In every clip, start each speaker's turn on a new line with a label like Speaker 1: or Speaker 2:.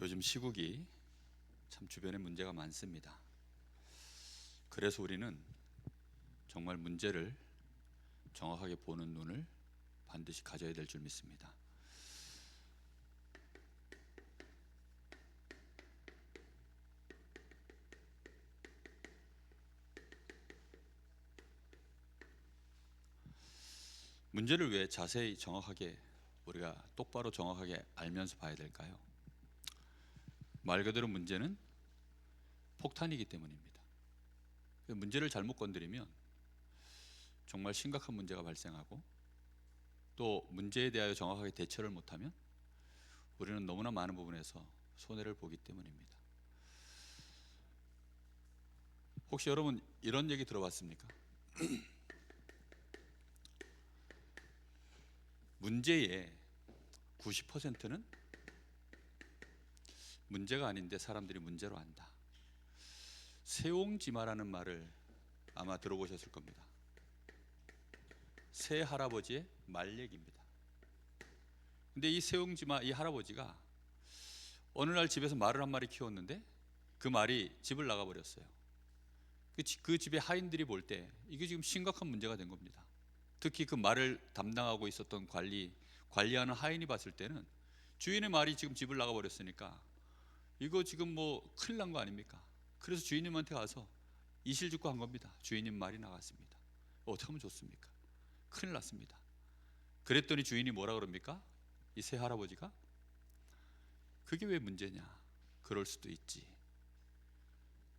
Speaker 1: 요즘 시국이 참 주변에 문제가 많습니다. 그래서 우리는 정말 문제를 정확하게 보는 눈을 반드시 가져야 될 줄 믿습니다. 문제를 왜 자세히 정확하게 우리가 똑바로 정확하게 알면서 봐야 될까요? 말 그대로 문제는 폭탄이기 때문입니다. 문제를 잘못 건드리면 정말 심각한 문제가 발생하고, 또 문제에 대하여 정확하게 대처를 못하면 우리는 너무나 많은 부분에서 손해를 보기 때문입니다. 혹시 여러분 이런 얘기 들어봤습니까? 문제의 90%는 문제가 아닌데 사람들이 문제로 안다. 세옹지마라는 말을 아마 들어보셨을 겁니다. 새 할아버지의 말 얘기입니다. 근데 이 세옹지마, 이 할아버지가 어느 날 집에서 말을 한 마리 키웠는데 그 말이 집을 나가버렸어요. 그 집의 하인들이 볼 때 이게 지금 심각한 문제가 된 겁니다. 특히 그 말을 담당하고 있었던 관리하는 하인이 봤을 때는 주인의 말이 지금 집을 나가버렸으니까 이거 지금 뭐 큰일 난 거 아닙니까? 그래서 주인님한테 가서 이실직고한 겁니다. 주인님 말이 나갔습니다. 어떻게 하면 좋습니까? 큰일 났습니다. 그랬더니 주인이 뭐라 그럽니까? 이 새 할아버지가 그게 왜 문제냐? 그럴 수도 있지.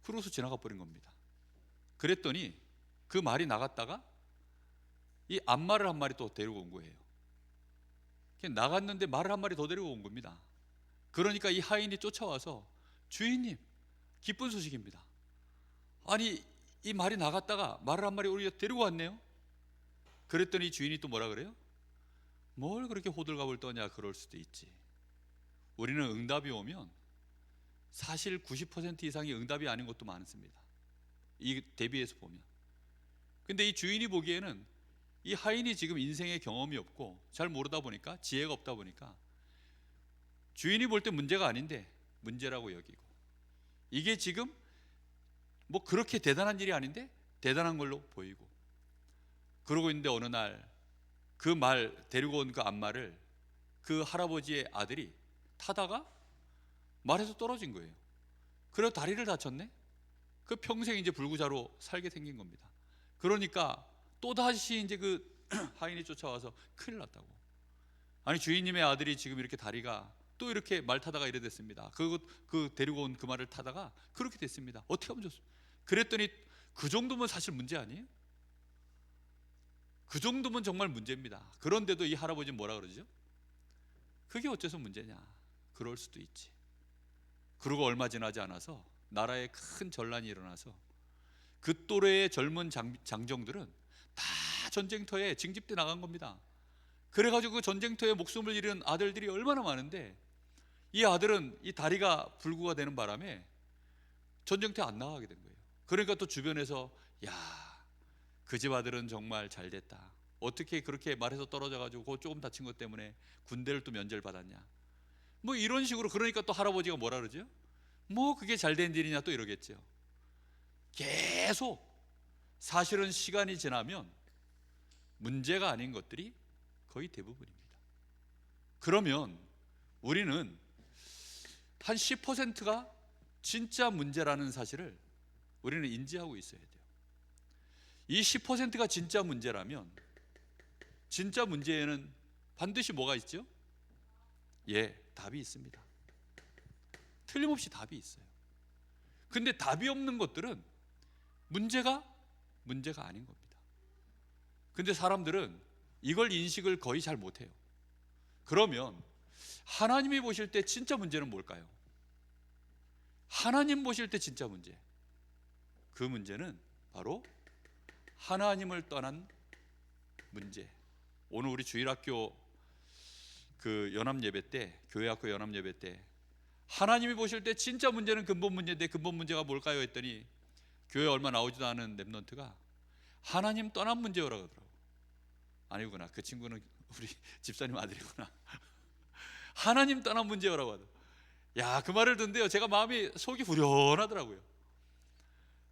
Speaker 1: 그러고서 지나가 버린 겁니다. 그랬더니 그 말이 나갔다가 이 암말을 한 마리 또 데리고 온 거예요. 나갔는데 말을 한 마리 더 데리고 온 겁니다. 그러니까 이 하인이 쫓아와서 주인님, 기쁜 소식입니다. 아니 이 말이 나갔다가 말을 한 마리 우리가 데리고 왔네요. 그랬더니 주인이 또 뭐라 그래요? 뭘 그렇게 호들갑을 떠냐? 그럴 수도 있지. 우리는 응답이 오면 사실 90% 이상이 응답이 아닌 것도 많습니다. 이 대비해서 보면. 근데 이 주인이 보기에는 이 하인이 지금 인생의 경험이 없고 잘 모르다 보니까, 지혜가 없다 보니까 주인이 볼 때 문제가 아닌데 문제라고 여기고, 이게 지금 뭐 그렇게 대단한 일이 아닌데 대단한 걸로 보이고, 그러고 있는데 어느 날 그 말 데리고 온 그 암말을 그 할아버지의 아들이 타다가 말에서 떨어진 거예요. 그래서 다리를 다쳤네. 그 평생 이제 불구자로 살게 생긴 겁니다. 그러니까 또다시 이제 그 하인이 쫓아와서 큰일 났다고. 아니 주인님의 아들이 지금 이렇게 다리가 또 이렇게 말 타다가 이래 됐습니다. 그 데리고 온 그 말을 타다가 그렇게 됐습니다. 어떻게 하면 좋습니까? 그랬더니 그 정도면 사실 문제 아니에요? 그 정도면 정말 문제입니다. 그런데도 이 할아버지는 뭐라 그러죠? 그게 어째서 문제냐? 그럴 수도 있지. 그러고 얼마 지나지 않아서 나라에 큰 전란이 일어나서 그 또래의 젊은 장정들은 다 전쟁터에 징집돼 나간 겁니다. 그래가지고 그 전쟁터에 목숨을 잃은 아들들이 얼마나 많은데, 이 아들은 이 다리가 불구가 되는 바람에 전쟁터에 안 나가게 된 거예요. 그러니까 또 주변에서 야, 그 집 아들은 정말 잘 됐다. 어떻게 그렇게 말해서 떨어져가지고 조금 다친 것 때문에 군대를 또 면제를 받았냐. 뭐 이런 식으로. 그러니까 또 할아버지가 뭐라 그러죠? 뭐 그게 잘된 일이냐 또 이러겠죠. 계속 사실은 시간이 지나면 문제가 아닌 것들이 거의 대부분입니다. 그러면 우리는 한 10%가 진짜 문제라는 사실을 우리는 인지하고 있어야 돼요. 이 10%가 진짜 문제라면 진짜 문제에는 반드시 뭐가 있죠? 예, 답이 있습니다. 틀림없이 답이 있어요. 근데 답이 없는 것들은 문제가 아닌 겁니다. 근데 사람들은 이걸 인식을 거의 잘 못해요. 그러면 하나님이 보실 때 진짜 문제는 뭘까요? 하나님 보실 때 진짜 문제, 그 문제는 바로 하나님을 떠난 문제. 오늘 우리 주일학교 그 연합예배 때, 교회학교 연합예배 때 하나님이 보실 때 진짜 문제는 근본 문제인데 근본 문제가 뭘까요? 했더니 교회 얼마 나오지도 않은 랩런트가 하나님 떠난 문제라고 하더라고. 아니구나, 그 친구는 우리 집사님 아들이구나. 하나님 떠난 문제라고 하더라고. 야, 그 말을 듣는데요, 제가 마음이 속이 후련하더라고요.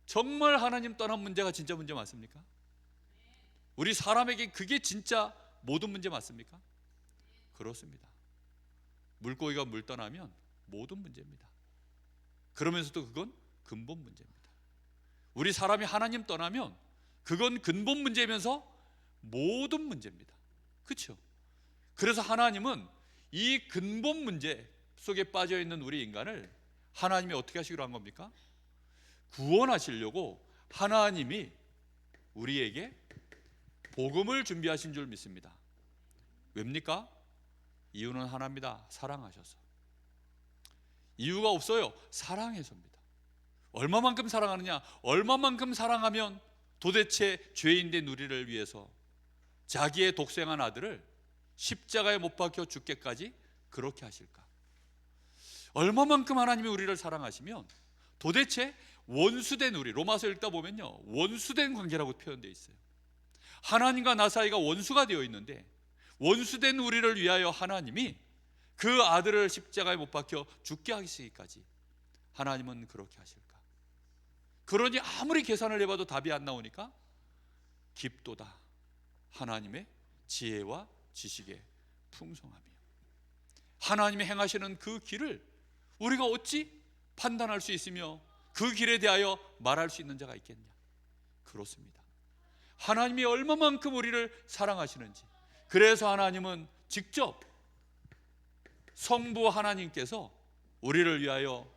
Speaker 1: 정말 하나님 떠난 문제가 진짜 문제 맞습니까? 우리 사람에게 그게 진짜 모든 문제 맞습니까? 그렇습니다. 물고기가 물 떠나면 모든 문제입니다. 그러면서도 그건 근본 문제입니다. 우리 사람이 하나님 떠나면 그건 근본 문제면서 모든 문제입니다. 그렇죠? 그래서 하나님은 이 근본 문제 속에 빠져 있는 우리 인간을 하나님이 어떻게 하시기로 한 겁니까? 구원하시려고 하나님이 우리에게 복음을 준비하신 줄 믿습니다. 왜입니까? 이유는 하나입니다. 사랑하셔서. 이유가 없어요. 사랑해서입니다. 얼마만큼 사랑하느냐? 얼마만큼 사랑하면 도대체 죄인 된 우리를 위해서 자기의 독생한 아들을 십자가에 못 박혀 죽게까지 그렇게 하실까? 얼마만큼 하나님이 우리를 사랑하시면 도대체 원수된 우리, 로마서 읽다 보면요, 원수된 관계라고 표현되어 있어요. 하나님과 나 사이가 원수가 되어 있는데 원수된 우리를 위하여 하나님이 그 아들을 십자가에 못 박혀 죽게 하시기까지 하나님은 그렇게 하실까? 그러니 아무리 계산을 해봐도 답이 안 나오니까 깊도다 하나님의 지혜와 지식의 풍성함이요, 하나님이 행하시는 그 길을 우리가 어찌 판단할 수 있으며 그 길에 대하여 말할 수 있는 자가 있겠냐? 그렇습니다. 하나님이 얼마만큼 우리를 사랑하시는지, 그래서 하나님은 직접 성부 하나님께서 우리를 위하여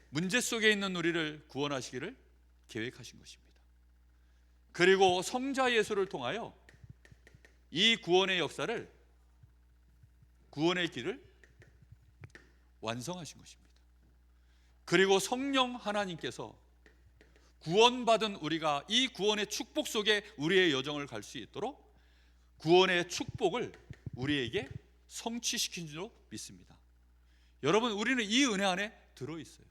Speaker 1: 문제 속에 있는 우리를 구원하시기를 계획하신 것입니다. 그리고 성자 예수를 통하여 이 구원의 역사를, 구원의 길을 완성하신 것입니다. 그리고 성령 하나님께서 구원받은 우리가 이 구원의 축복 속에 우리의 여정을 갈 수 있도록 구원의 축복을 우리에게 성취시킨 줄로 믿습니다. 여러분, 우리는 이 은혜 안에 들어있어요.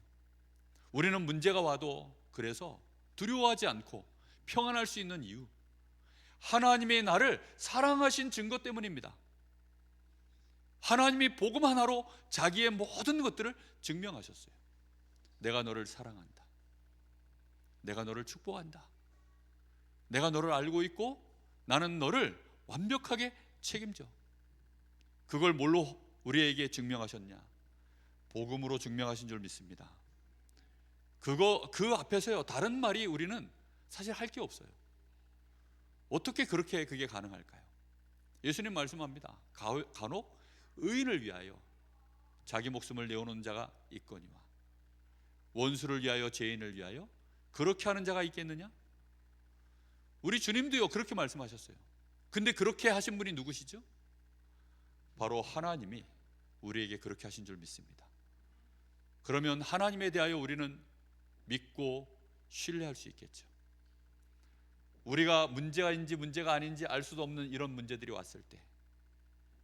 Speaker 1: 우리는 문제가 와도 그래서 두려워하지 않고 평안할 수 있는 이유, 하나님의 나를 사랑하신 증거 때문입니다. 하나님이 복음 하나로 자기의 모든 것들을 증명하셨어요. 내가 너를 사랑한다, 내가 너를 축복한다, 내가 너를 알고 있고 나는 너를 완벽하게 책임져. 그걸 뭘로 우리에게 증명하셨냐? 복음으로 증명하신 줄 믿습니다. 그 앞에서요, 다른 말이 우리는 사실 할 게 없어요. 어떻게 그렇게 그게 가능할까요? 예수님 말씀합니다. 간혹 의인을 위하여 자기 목숨을 내어놓는 자가 있거니와 원수를 위하여, 죄인을 위하여 그렇게 하는 자가 있겠느냐? 우리 주님도요 그렇게 말씀하셨어요. 근데 그렇게 하신 분이 누구시죠? 바로 하나님이 우리에게 그렇게 하신 줄 믿습니다. 그러면 하나님에 대하여 우리는 믿고 신뢰할 수 있겠죠. 우리가 문제가인지 문제가 아닌지 알 수도 없는 이런 문제들이 왔을 때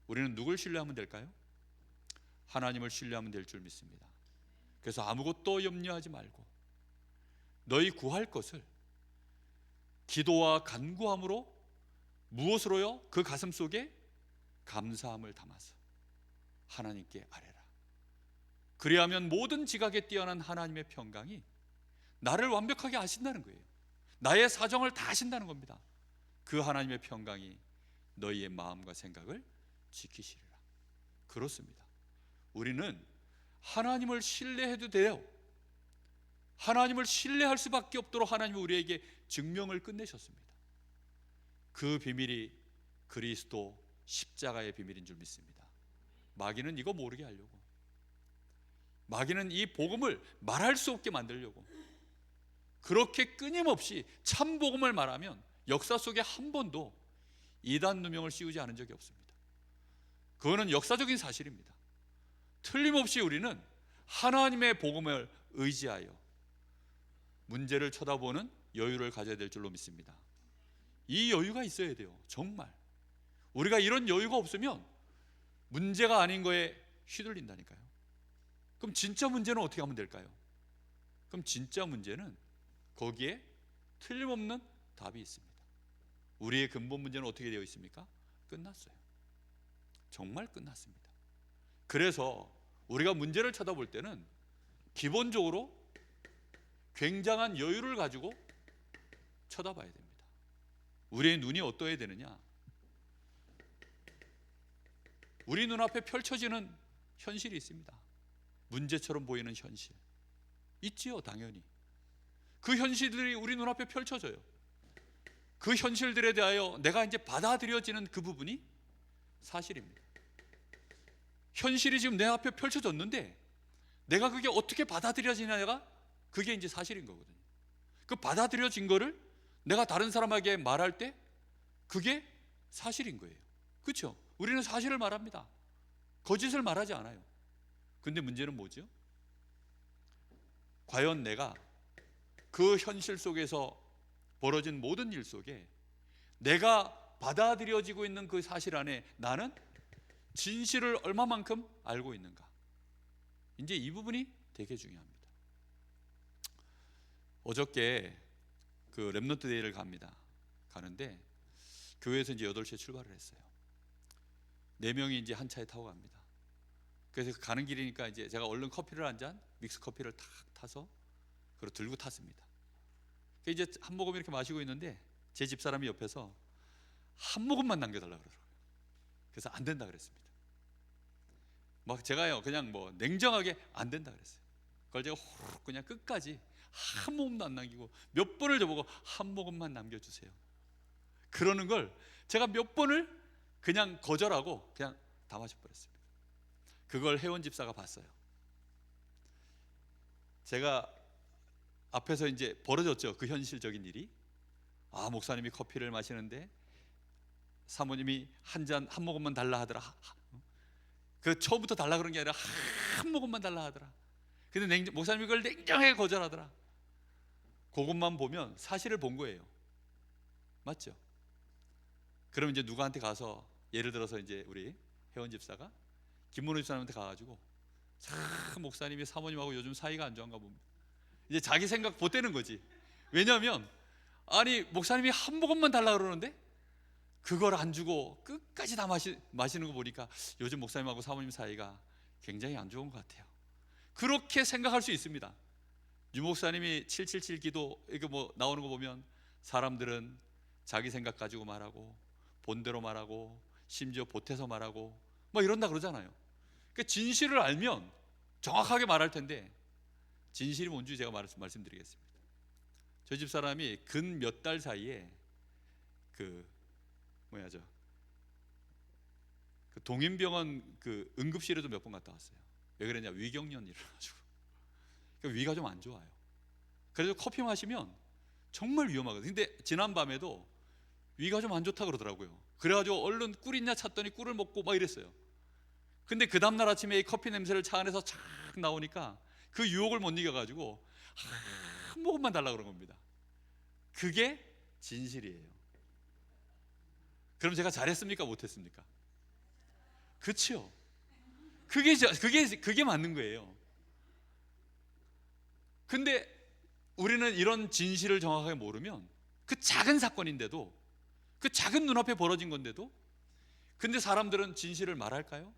Speaker 1: 우리는 누굴 신뢰하면 될까요? 하나님을 신뢰하면 될 줄 믿습니다. 그래서 아무것도 염려하지 말고 너희 구할 것을 기도와 간구함으로, 무엇으로요? 그 가슴 속에 감사함을 담아서 하나님께 아뢰라. 그리하면 모든 지각에 뛰어난 하나님의 평강이 나를 완벽하게 아신다는 거예요. 나의 사정을 다 아신다는 겁니다. 그 하나님의 평강이 너희의 마음과 생각을 지키시리라. 그렇습니다. 우리는 하나님을 신뢰해도 돼요. 하나님을 신뢰할 수밖에 없도록 하나님이 우리에게 증명을 끝내셨습니다. 그 비밀이 그리스도 십자가의 비밀인 줄 믿습니다. 마귀는 이거 모르게 하려고, 마귀는 이 복음을 말할 수 없게 만들려고 그렇게 끊임없이 참 복음을 말하면 역사 속에 한 번도 이단 누명을 씌우지 않은 적이 없습니다. 그거는 역사적인 사실입니다. 틀림없이 우리는 하나님의 복음을 의지하여 문제를 쳐다보는 여유를 가져야 될 줄로 믿습니다. 이 여유가 있어야 돼요. 정말 우리가 이런 여유가 없으면 문제가 아닌 거에 휘둘린다니까요. 그럼 진짜 문제는 어떻게 하면 될까요? 그럼 진짜 문제는 거기에 틀림없는 답이 있습니다. 우리의 근본 문제는 어떻게 되어 있습니까? 끝났어요. 정말 끝났습니다. 그래서 우리가 문제를 쳐다볼 때는 기본적으로 굉장한 여유를 가지고 쳐다봐야 됩니다. 우리의 눈이 어떠해야 되느냐? 우리 눈앞에 펼쳐지는 현실이 있습니다. 문제처럼 보이는 현실 있지요, 당연히. 그 현실들이 우리 눈앞에 펼쳐져요. 그 현실들에 대하여 내가 이제 받아들여지는 그 부분이 사실입니다. 현실이 지금 내 앞에 펼쳐졌는데 내가 그게 어떻게 받아들여지냐가 그게 이제 사실인 거거든요. 그 받아들여진 거를 내가 다른 사람에게 말할 때 그게 사실인 거예요. 그렇죠? 우리는 사실을 말합니다. 거짓을 말하지 않아요. 근데 문제는 뭐죠? 과연 내가 그 현실 속에서 벌어진 모든 일 속에 내가 받아들여지고 있는 그 사실 안에 나는 진실을 얼마만큼 알고 있는가? 이제 이 부분이 되게 중요합니다. 어저께 그 렘넌트 데이를 가는데 교회에서 이제 8시에 출발을 했어요. 4명이 이제 한 차에 타고 갑니다. 그래서 가는 길이니까 이제 제가 얼른 커피를 한 잔, 믹스 커피를 탁 타서 그걸 들고 탔습니다. 이제 한 모금 이렇게 마시고 있는데 제 집사람이 옆에서 한 모금만 남겨달라 그러더라고요. 그래서 안 된다 그랬습니다. 막 제가요 그냥 뭐 냉정하게 안 된다 그랬어요. 그걸 제가 호로 그냥 끝까지 한 모금도 안 남기고 몇 번을 저보고 한 모금만 남겨주세요. 그러는 걸 제가 몇 번을 그냥 거절하고 그냥 다 마셔버렸습니다. 그걸 혜원 집사가 봤어요. 제가 앞에서 이제 벌어졌죠. 그 현실적인 일이. 아, 목사님이 커피를 마시는데 사모님이 한 모금만 달라 하더라. 그 처음부터 달라 그런 게 아니라 한 모금만 달라 하더라. 근데 목사님이 그걸 냉정하게 거절하더라. 그것만 보면 사실을 본 거예요. 맞죠? 그럼 이제 누구한테 가서 예를 들어서 이제 우리 혜원 집사가 김문호 집사님한테 가가지고 참 목사님이 사모님하고 요즘 사이가 안 좋은가 봅니다. 이제 자기 생각 보태는 거지. 왜냐하면 아니 목사님이 한 모금만 달라 그러는데 그걸 안 주고 끝까지 다 마시는 거 보니까 요즘 목사님하고 사모님 사이가 굉장히 안 좋은 것 같아요. 그렇게 생각할 수 있습니다. 유 목사님이 777 기도 이거 뭐 나오는 거 보면 사람들은 자기 생각 가지고 말하고 본대로 말하고 심지어 보태서 말하고 뭐 이런다 그러잖아요. 그러니까 진실을 알면 정확하게 말할 텐데 진실이 뭔지 제가 말씀드리겠습니다. 저희 집 사람이 근 몇 달 사이에 그 동인병원 그 응급실에도 몇 번 갔다 왔어요. 왜 그러냐? 위경련 일어나가지고 그러니까 위가 좀 안 좋아요. 그래서 커피 마시면 정말 위험하거든요. 근데 지난 밤에도 위가 좀 안 좋다 그러더라고요. 그래가지고 얼른 꿀 있냐 찾더니 꿀을 먹고 막 이랬어요. 근데 그 다음날 아침에 이 커피 냄새를 차 안에서 착 나오니까 그 유혹을 못 이겨가지고 한 모금만 달라 그런 겁니다. 그게 진실이에요. 그럼 제가 잘했습니까? 못했습니까? 그렇죠. 그게 맞는 거예요. 근데 우리는 이런 진실을 정확하게 모르면 그 작은 사건인데도 그 작은 눈앞에 벌어진 건데도 근데 사람들은 진실을 말할까요?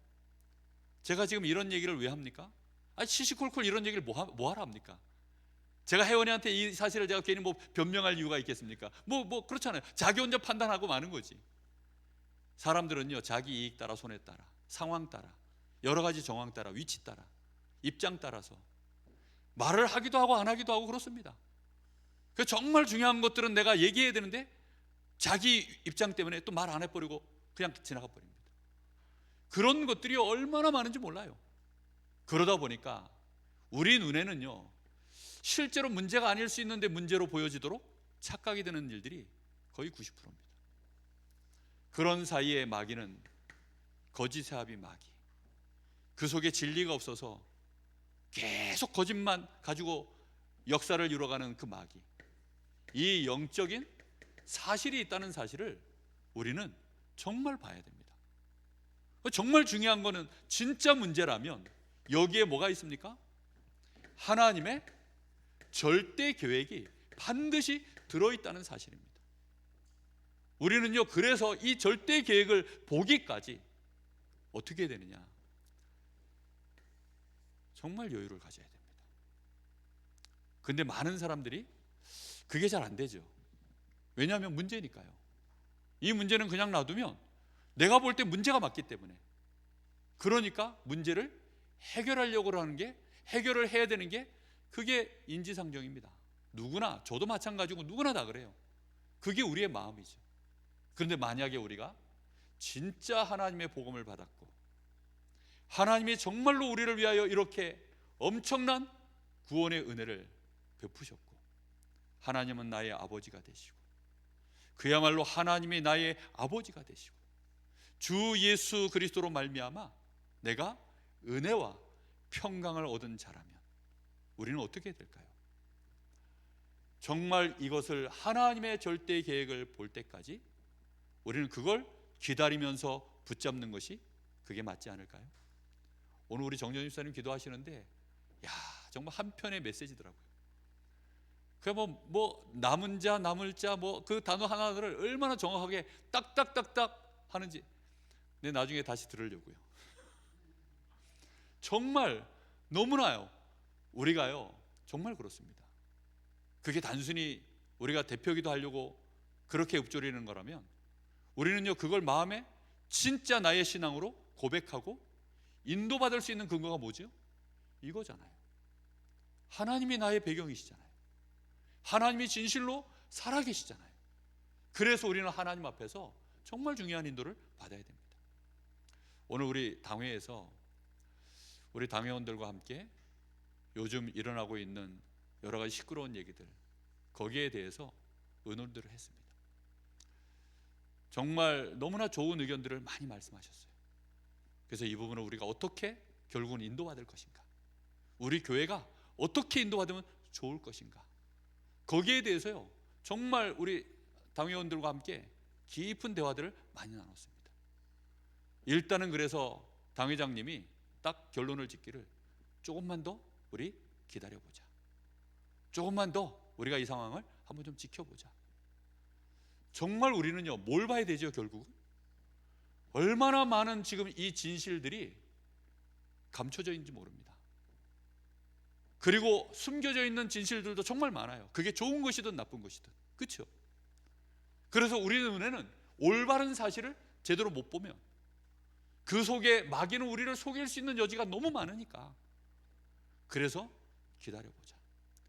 Speaker 1: 제가 지금 이런 얘기를 왜 합니까? 시시콜콜 이런 얘기를 뭐하러 합니까? 제가 혜원이한테 이 사실을 제가 괜히 뭐 변명할 이유가 있겠습니까? 뭐 그렇잖아요. 자기 혼자 판단하고 마는 거지. 사람들은요 자기 이익 따라 손해 따라 상황 따라 여러 가지 정황 따라 위치 따라 입장 따라서 말을 하기도 하고 안 하기도 하고 그렇습니다. 그래서 정말 중요한 것들은 내가 얘기해야 되는데 자기 입장 때문에 또 말 안 해버리고 그냥 지나가 버립니다. 그런 것들이 얼마나 많은지 몰라요. 그러다 보니까 우리 눈에는요 실제로 문제가 아닐 수 있는데 문제로 보여지도록 착각이 되는 일들이 거의 90%입니다. 그런 사이에 마귀는 거짓의 합이 마귀, 그 속에 진리가 없어서 계속 거짓만 가지고 역사를 이뤄가는 그 마귀, 이 영적인 사실이 있다는 사실을 우리는 정말 봐야 됩니다. 정말 중요한 거는 진짜 문제라면 여기에 뭐가 있습니까? 하나님의 절대 계획이 반드시 들어있다는 사실입니다. 우리는요 그래서 이 절대 계획을 보기까지 어떻게 해야 되느냐? 정말 여유를 가져야 됩니다. 근데 많은 사람들이 그게 잘 안 되죠. 왜냐하면 문제니까요. 이 문제는 그냥 놔두면 내가 볼 때 문제가 맞기 때문에, 그러니까 문제를 해결하려고 하는 게, 해결을 해야 되는 게 그게 인지상정입니다. 누구나, 저도 마찬가지고 누구나 다 그래요. 그게 우리의 마음이죠. 그런데 만약에 우리가 진짜 하나님의 복음을 받았고 하나님이 정말로 우리를 위하여 이렇게 엄청난 구원의 은혜를 베푸셨고 하나님은 나의 아버지가 되시고 그야말로 하나님이 나의 아버지가 되시고 주 예수 그리스도로 말미암아 내가 은혜와 평강을 얻은 자라면 우리는 어떻게 될까요? 정말 이것을 하나님의 절대 계획을 볼 때까지 우리는 그걸 기다리면서 붙잡는 것이 그게 맞지 않을까요? 오늘 우리 정전 집사님 기도하시는데 야, 정말 한편의 메시지더라고요. 그 뭐 남은 자, 남을 자, 뭐 그 단어 하나를 얼마나 정확하게 딱딱딱딱 하는지 내 나중에 다시 들으려고요. 정말 너무나요. 우리가요 정말 그렇습니다. 그게 단순히 우리가 대표기도 하려고 그렇게 읊조리는 거라면 우리는요 그걸 마음에 진짜 나의 신앙으로 고백하고 인도받을 수 있는 근거가 뭐죠? 이거잖아요. 하나님이 나의 배경이시잖아요. 하나님이 진실로 살아계시잖아요. 그래서 우리는 하나님 앞에서 정말 중요한 인도를 받아야 됩니다. 오늘 우리 당회에서 우리 당회원들과 함께 요즘 일어나고 있는 여러 가지 시끄러운 얘기들, 거기에 대해서 의논들을 했습니다. 정말 너무나 좋은 의견들을 많이 말씀하셨어요. 그래서 이 부분을 우리가 어떻게 결국은 인도받을 것인가, 우리 교회가 어떻게 인도받으면 좋을 것인가, 거기에 대해서요 정말 우리 당회원들과 함께 깊은 대화들을 많이 나눴습니다. 일단은 그래서 당회장님이 딱 결론을 짓기를 조금만 더 우리 기다려보자, 조금만 더 우리가 이 상황을 한번 좀 지켜보자. 정말 우리는요 뭘 봐야 되죠? 결국은 얼마나 많은 지금 이 진실들이 감춰져 있는지 모릅니다. 그리고 숨겨져 있는 진실들도 정말 많아요. 그게 좋은 것이든 나쁜 것이든, 그렇죠? 그래서 우리 눈에는 올바른 사실을 제대로 못 보면 그 속에 마귀는 우리를 속일 수 있는 여지가 너무 많으니까, 그래서 기다려보자.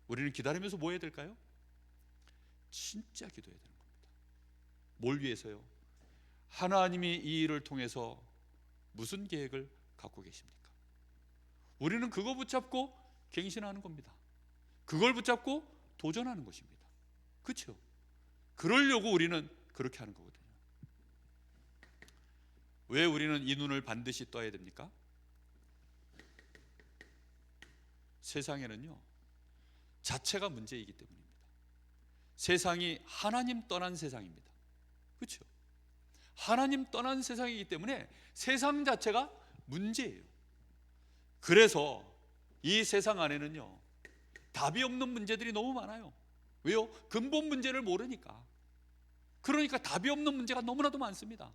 Speaker 1: 우리는 기다리면서 뭐 해야 될까요? 진짜 기도해야 되는 겁니다. 뭘 위해서요? 하나님이 이 일을 통해서 무슨 계획을 갖고 계십니까? 우리는 그거 붙잡고 갱신하는 겁니다. 그걸 붙잡고 도전하는 것입니다. 그렇죠? 그러려고 우리는 그렇게 하는 거거든요. 왜 우리는 이 눈을 반드시 떠야 됩니까? 세상에는요 자체가 문제이기 때문입니다. 세상이 하나님 떠난 세상입니다. 그렇죠? 하나님 떠난 세상이기 때문에 세상 자체가 문제예요. 그래서 이 세상 안에는요 답이 없는 문제들이 너무 많아요. 왜요? 근본 문제를 모르니까. 그러니까 답이 없는 문제가 너무나도 많습니다.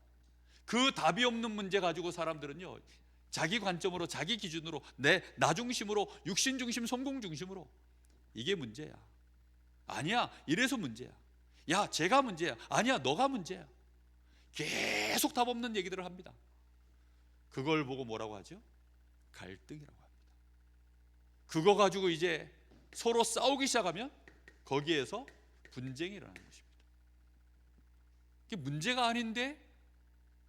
Speaker 1: 그 답이 없는 문제 가지고 사람들은요 자기 관점으로, 자기 기준으로, 나 중심으로, 육신 중심, 성공 중심으로 이게 문제야, 아니야 이래서 문제야, 야 제가 문제야, 아니야 너가 문제야, 계속 답 없는 얘기들을 합니다. 그걸 보고 뭐라고 하죠? 갈등이라고 합니다. 그거 가지고 이제 서로 싸우기 시작하면 거기에서 분쟁이 일어나는 것입니다. 이게 문제가 아닌데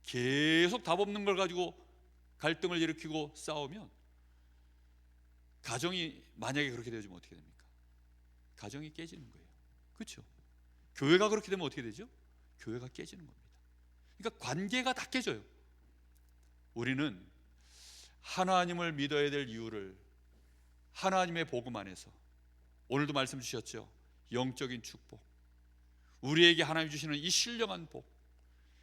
Speaker 1: 계속 답 없는 걸 가지고 갈등을 일으키고 싸우면 가정이 만약에 그렇게 되어지면 어떻게 됩니까? 가정이 깨지는 거예요. 그렇죠? 교회가 그렇게 되면 어떻게 되죠? 교회가 깨지는 겁니다. 그러니까 관계가 다 깨져요. 우리는 하나님을 믿어야 될 이유를 하나님의 복음 안에서, 오늘도 말씀 주셨죠? 영적인 축복, 우리에게 하나님 주시는 이 신령한 복,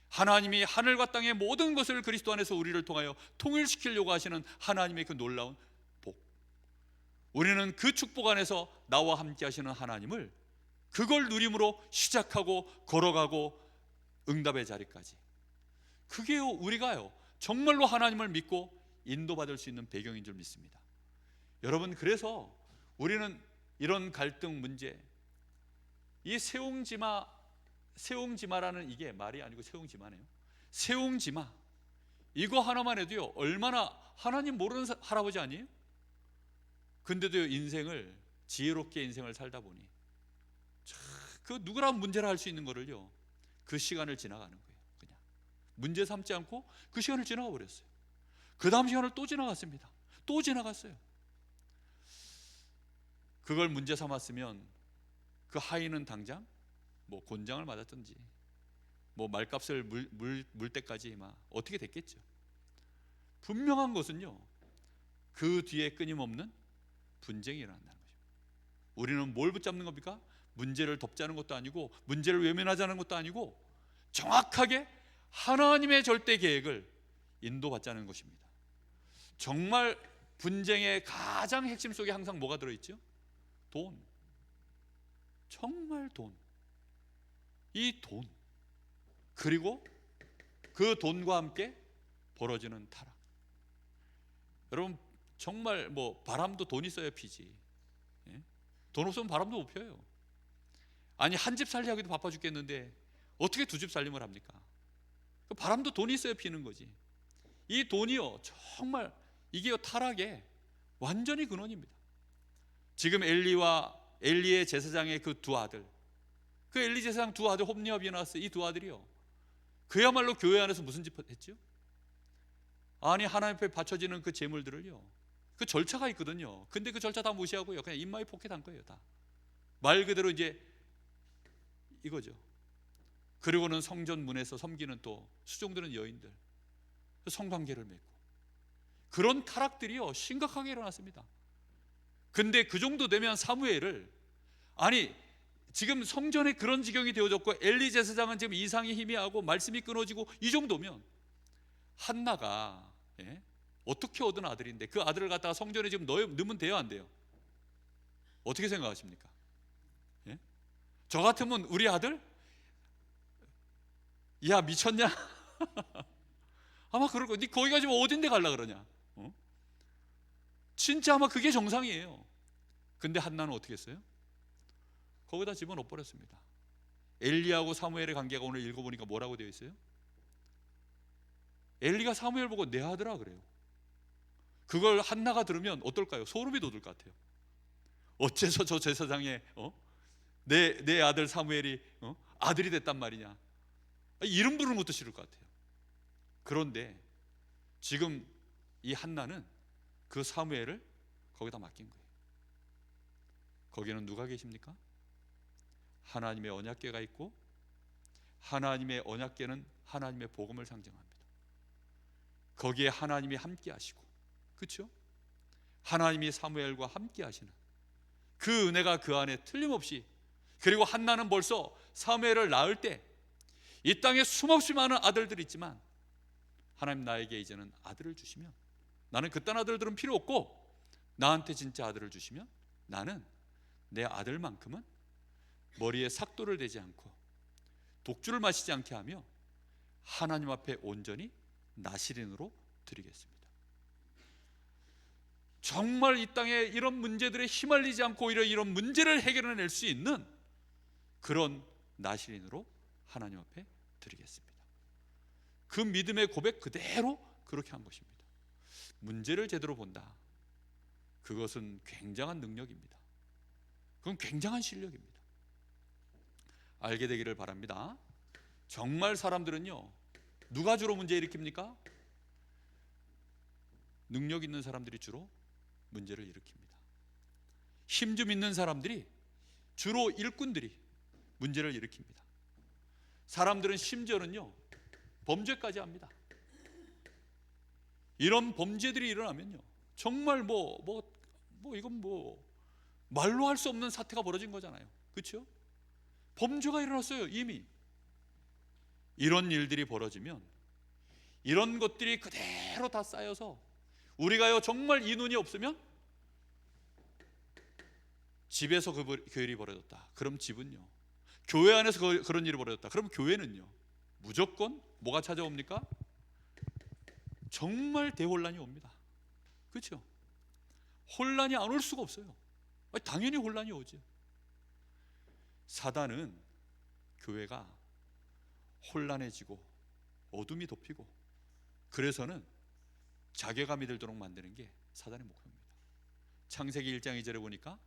Speaker 1: 하나님이 하늘과 땅의 모든 것을 그리스도 안에서 우리를 통하여 통일시키려고 하시는 하나님의 그 놀라운 복, 우리는 그 축복 안에서 나와 함께 하시는 하나님을, 그걸 누림으로 시작하고 걸어가고 응답의 자리까지, 그게요 우리가요 정말로 하나님을 믿고 인도받을 수 있는 배경인 줄 믿습니다. 여러분, 그래서 우리는 이런 갈등 문제, 이 세옹지마라는, 이게 말이 아니고 세옹지마네요. 세옹지마, 이거 하나만 해도요 얼마나, 하나님 모르는 할아버지 아니에요? 근데도 인생을 지혜롭게 인생을 살다 보니 그 누구나 문제를 할 수 있는 거를요, 그 시간을 지나가는 거예요. 그냥 문제 삼지 않고 그 시간을 지나가 버렸어요. 그 다음 시간을 또 지나갔습니다. 또 지나갔어요. 그걸 문제 삼았으면 그 하인은 당장 뭐 곤장을 맞았든지 뭐 말값을 물 때까지 막 어떻게 됐겠죠. 분명한 것은요, 그 뒤에 끊임없는 분쟁이 일어난다는 거죠. 우리는 뭘 붙잡는 겁니까? 문제를 덮자는 것도 아니고 문제를 외면하자는 것도 아니고 정확하게 하나님의 절대 계획을 인도받자는 것입니다. 정말 분쟁의 가장 핵심 속에 항상 뭐가 들어있죠? 돈. 정말 돈. 이 돈, 그리고 그 돈과 함께 벌어지는 타락. 여러분, 정말 뭐 바람도 돈 있어야 피지, 예? 돈 없으면 바람도 못 펴요. 아니, 한 집 살리 하기도 바빠 죽겠는데 어떻게 두 집 살림을 합니까? 바람도 돈이 있어야 피는 거지. 이 돈이요, 정말 이게 타락의 완전히 근원입니다. 지금 엘리의 제사장의 그 두 아들, 그 엘리 제사장 두 아들, 홈리와 비나스, 이 두 아들이요, 그야말로 교회 안에서 무슨 짓 했죠? 아니, 하나님 앞에 바쳐지는 그 제물들을요, 그 절차가 있거든요. 근데 그 절차 다 무시하고요, 그냥 입마에 포켓한 거예요. 다 말 그대로 이제 이거죠. 그리고는 성전 문에서 섬기는 또 수종드는 여인들, 성관계를 맺고, 그런 타락들이요 심각하게 일어났습니다. 근데 그 정도 되면 사무엘을, 아니 지금 성전에 그런 지경이 되어졌고 엘리 제사장은 지금 이상이 희미하고 말씀이 끊어지고, 이 정도면 한나가, 예? 어떻게 얻은 아들인데 그 아들을 갖다가 성전에 지금 넣으면 돼요, 안 돼요? 어떻게 생각하십니까? 예? 저 같으면 우리 아들, 야 미쳤냐? 아마 그럴 거야. 네 거기가 지금 어딘데 갈라 그러냐? 진짜 아마 그게 정상이에요. 근데 한나는 어떻게 했어요? 거기다 집어넣어 버렸습니다. 엘리하고 사무엘의 관계가 오늘 읽어보니까 뭐라고 되어 있어요? 엘리가 사무엘 보고 내 아들아 그래요. 그걸 한나가 들으면 어떨까요? 소름이 돋을 것 같아요. 어째서 저 제사장의 내 아들 사무엘이 아들이 됐단 말이냐, 이름 부르는 것도 싫을 것 같아요. 그런데 지금 이 한나는 그 사무엘을 거기다 맡긴 거예요. 거기는 누가 계십니까? 하나님의 언약궤가 있고, 하나님의 언약궤는 하나님의 복음을 상징합니다. 거기에 하나님이 함께 하시고, 그렇죠? 하나님이 사무엘과 함께 하시는 그 은혜가 그 안에 틀림없이, 그리고 한나는 벌써 사무엘을 낳을 때 이 땅에 수없이 많은 아들들이 있지만 하나님 나에게 이제는 아들을 주시면, 나는 그딴 아들들은 필요 없고 나한테 진짜 아들을 주시면 나는 내 아들만큼은 머리에 삭도를 대지 않고 독주를 마시지 않게 하며 하나님 앞에 온전히 나시린으로 드리겠습니다. 정말 이 땅에 이런 문제들에 휘말리지 않고 오히려 이런 문제를 해결해낼 수 있는 그런 나시린으로 하나님 앞에 드리겠습니다. 그 믿음의 고백 그대로 그렇게 한 것입니다. 문제를 제대로 본다, 그것은 굉장한 능력입니다. 그건 굉장한 실력입니다. 알게 되기를 바랍니다. 정말 사람들은요, 누가 주로 문제 일으킵니까? 능력 있는 사람들이 주로 문제를 일으킵니다. 힘 좀 있는 사람들이, 주로 일꾼들이 문제를 일으킵니다. 사람들은 심지어는요 범죄까지 합니다. 이런 범죄들이 일어나면요 정말 이건 말로 할 수 없는 사태가 벌어진 거잖아요. 그렇죠? 범죄가 일어났어요. 이미 이런 일들이 벌어지면 이런 것들이 그대로 다 쌓여서 우리가요 정말 이 눈이 없으면, 집에서 그 일이 벌어졌다, 그럼 집은요, 교회 안에서 그런 일이 벌어졌다, 그럼 교회는요 무조건 뭐가 찾아옵니까? 정말 대혼란이 옵니다. 그렇죠? 혼란이 안 올 수가 없어요. 당연히 혼란이 오죠. 사단은 교회가 혼란해지고 어둠이 덮이고, 그래서는 자괴감이 들도록 만드는 게 사단의 목표입니다. 창세기 1장 2절에 보니까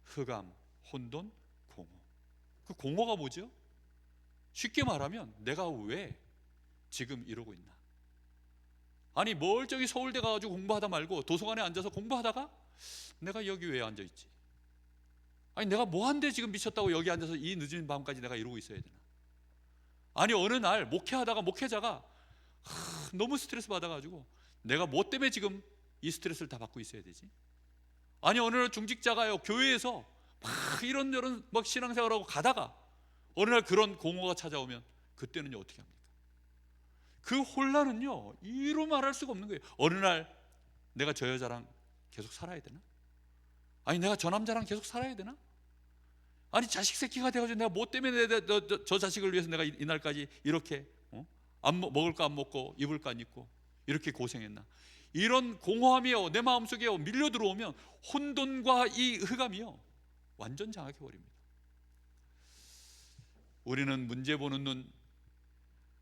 Speaker 1: 흑암, 혼돈, 공허. 그 공허가 뭐죠? 쉽게 말하면 내가 왜 지금 이러고 있나? 아니 멀쩡히 서울대 가가지고 공부하다 말고 도서관에 앉아서 공부하다가 내가 여기 왜 앉아있지? 아니 내가 뭐한데 지금 미쳤다고 여기 앉아서 이 늦은 밤까지 내가 이러고 있어야 되나? 아니 어느 날 목회하다가 목회자가 너무 스트레스 받아가지고 내가 뭐 때문에 지금 이 스트레스를 다 받고 있어야 되지? 아니 어느 날 중직자가요 교회에서 막 이런저런 막 신앙생활하고 가다가 어느 날 그런 공허가 찾아오면 그때는요 어떻게 합니까? 그 혼란은요 이루 말할 수가 없는 거예요. 어느 날 내가 저 여자랑 계속 살아야 되나? 아니 내가 저 남자랑 계속 살아야 되나? 아니 자식 새끼가 돼가지고 내가 뭐 때문에 저 자식을 위해서 내가 이날까지 이렇게 먹을 거 안 먹고 입을 거 안 입고 이렇게 고생했나? 이런 공허함이요 내 마음속에 밀려 들어오면 혼돈과 이 흑암이요 완전 장악해 버립니다. 우리는 문제 보는 눈,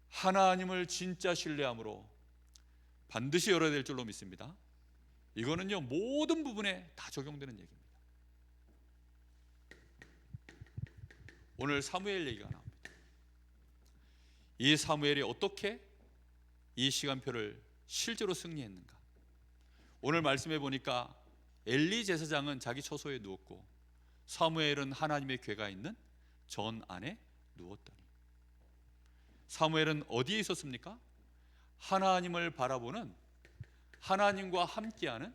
Speaker 1: 하나님을 진짜 신뢰함으로 반드시 열어야 될 줄로 믿습니다. 이거는요 모든 부분에 다 적용되는 얘기입니다. 오늘 사무엘 얘기가 나옵니다. 이 사무엘이 어떻게 이 시간표를 실제로 승리했는가? 오늘 말씀해 보니까 엘리 제사장은 자기 처소에 누웠고 사무엘은 하나님의 궤가 있는 전 안에 누웠더니, 사무엘은 어디에 있었습니까? 하나님을 바라보는, 하나님과 함께하는,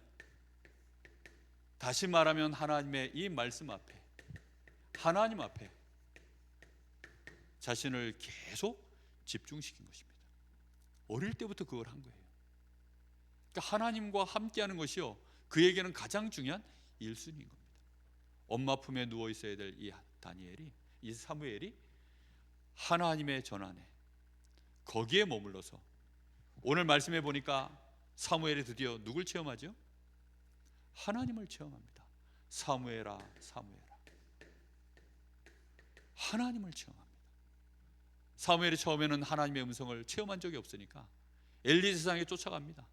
Speaker 1: 다시 말하면 하나님의 이 말씀 앞에, 하나님 앞에 자신을 계속 집중시킨 것입니다. 어릴 때부터 그걸 한 거예요. 그러니까 하나님과 함께하는 것이요 그에게는 가장 중요한 1순위인 겁니다. 엄마 품에 누워 있어야 될 이 다니엘이, 이 사무엘이 하나님의 전안에 거기에 머물러서 오늘 말씀해 보니까 사무엘이 드디어 누굴 체험하죠? 하나님을 체험합니다. 사무엘아 사무엘아, 하나님을 체험합니다. 사무엘이 처음에는 하나님의 음성을 체험한 적이 없으니까 엘리 제사장에 쫓아갑니다.